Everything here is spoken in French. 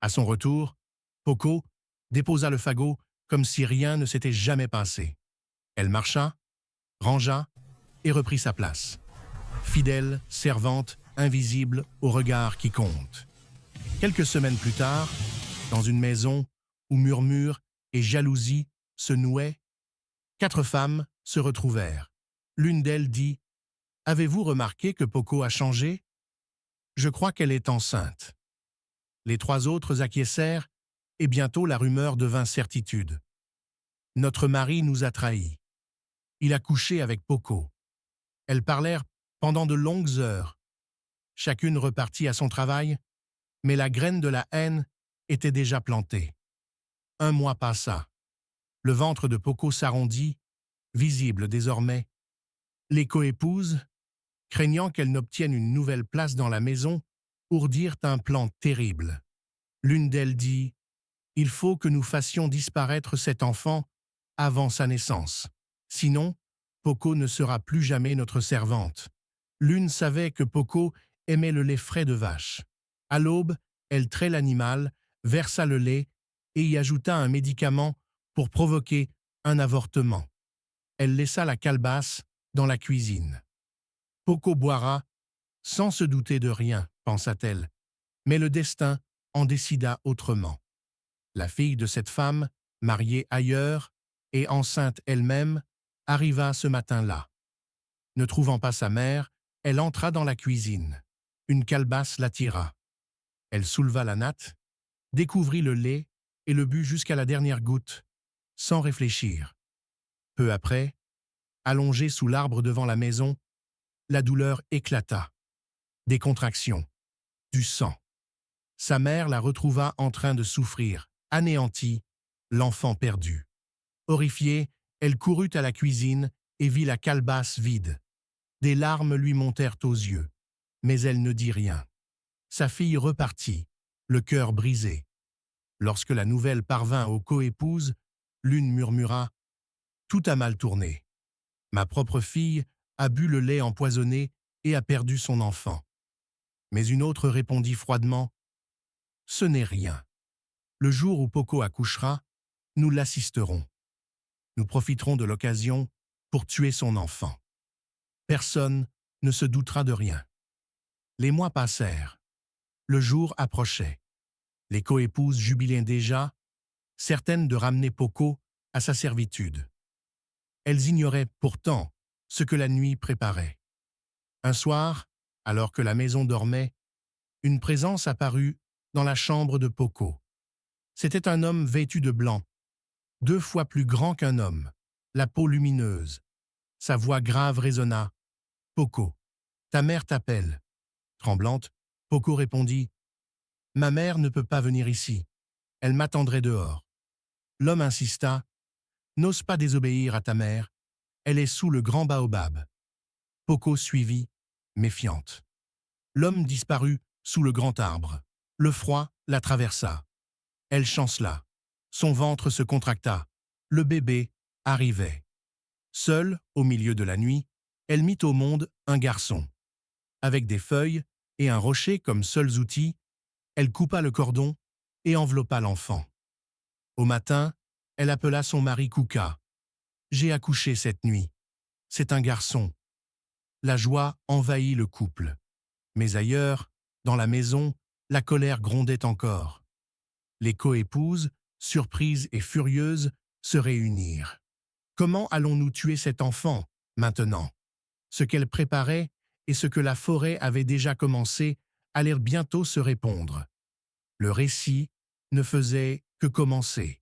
À son retour, Poco déposa le fagot comme si rien ne s'était jamais passé. Elle marcha, rangea et reprit sa place. Fidèle, servante, invisible au regard qui compte. Quelques semaines plus tard, dans une maison où murmures et jalousie se nouaient, 4 femmes se retrouvèrent. L'une d'elles dit « Avez-vous remarqué que Poco a changé? Je crois qu'elle est enceinte. » Les 3 autres acquiescèrent et bientôt la rumeur devint certitude. Notre mari nous a trahis. Il a couché avec Poco. Elles parlèrent pendant de longues heures. Chacune repartit à son travail, mais la graine de la haine était déjà plantée. 1 mois passa. Le ventre de Poco s'arrondit, visible désormais. Les coépouses, craignant qu'elle n'obtienne une nouvelle place dans la maison, ourdirent un plan terrible. L'une d'elles dit « Il faut que nous fassions disparaître cet enfant avant sa naissance. Sinon, Poco ne sera plus jamais notre servante. » L'une savait que Poco aimait le lait frais de vache. À l'aube, elle trait l'animal, versa le lait et y ajouta un médicament pour provoquer un avortement. Elle laissa la calebasse dans la cuisine. Poco boira, sans se douter de rien, pensa-t-elle, mais le destin en décida autrement. La fille de cette femme, mariée ailleurs et enceinte elle-même, arriva ce matin-là. Ne trouvant pas sa mère, elle entra dans la cuisine. Une calebasse l'attira. Elle souleva la natte, découvrit le lait et le but jusqu'à la dernière goutte, sans réfléchir. Peu après, allongée sous l'arbre devant la maison, la douleur éclata. Des contractions, du sang. Sa mère la retrouva en train de souffrir, anéantie, l'enfant perdu. Horrifiée, elle courut à la cuisine et vit la calebasse vide. Des larmes lui montèrent aux yeux, mais elle ne dit rien. Sa fille repartit, le cœur brisé. Lorsque la nouvelle parvint aux coépouses, l'une murmura « Tout a mal tourné. Ma propre fille a bu le lait empoisonné et a perdu son enfant. » Mais une autre répondit froidement « Ce n'est rien. Le jour où Poco accouchera, nous l'assisterons. Nous profiterons de l'occasion pour tuer son enfant. Personne ne se doutera de rien. » Les mois passèrent. Le jour approchait. Les coépouses jubilaient déjà, certaines de ramener Poco à sa servitude. Elles ignoraient pourtant ce que la nuit préparait. Un soir, alors que la maison dormait, une présence apparut dans la chambre de Poco. C'était un homme vêtu de blanc, 2 fois plus grand qu'un homme, la peau lumineuse. Sa voix grave résonna. « Poco, ta mère t'appelle. » Tremblante, Poco répondit « Ma mère ne peut pas venir ici. Elle m'attendrait dehors. » L'homme insista « N'ose pas désobéir à ta mère. Elle est sous le grand baobab. » Poco suivit, méfiante. L'homme disparut sous le grand arbre. Le froid la traversa. Elle chancela. Son ventre se contracta. Le bébé arrivait. Seule, au milieu de la nuit, elle mit au monde un garçon. Avec des feuilles et un rocher comme seuls outils, elle coupa le cordon et enveloppa l'enfant. Au matin, elle appela son mari Kuka. « J'ai accouché cette nuit. C'est un garçon. » La joie envahit le couple. Mais ailleurs, dans la maison, la colère grondait encore. Les coépouses, surprises et furieuses, se réunirent. Comment allons-nous tuer cet enfant, maintenant? Ce qu'elles préparaient et ce que la forêt avait déjà commencé allèrent bientôt se répondre. Le récit ne faisait que commencer.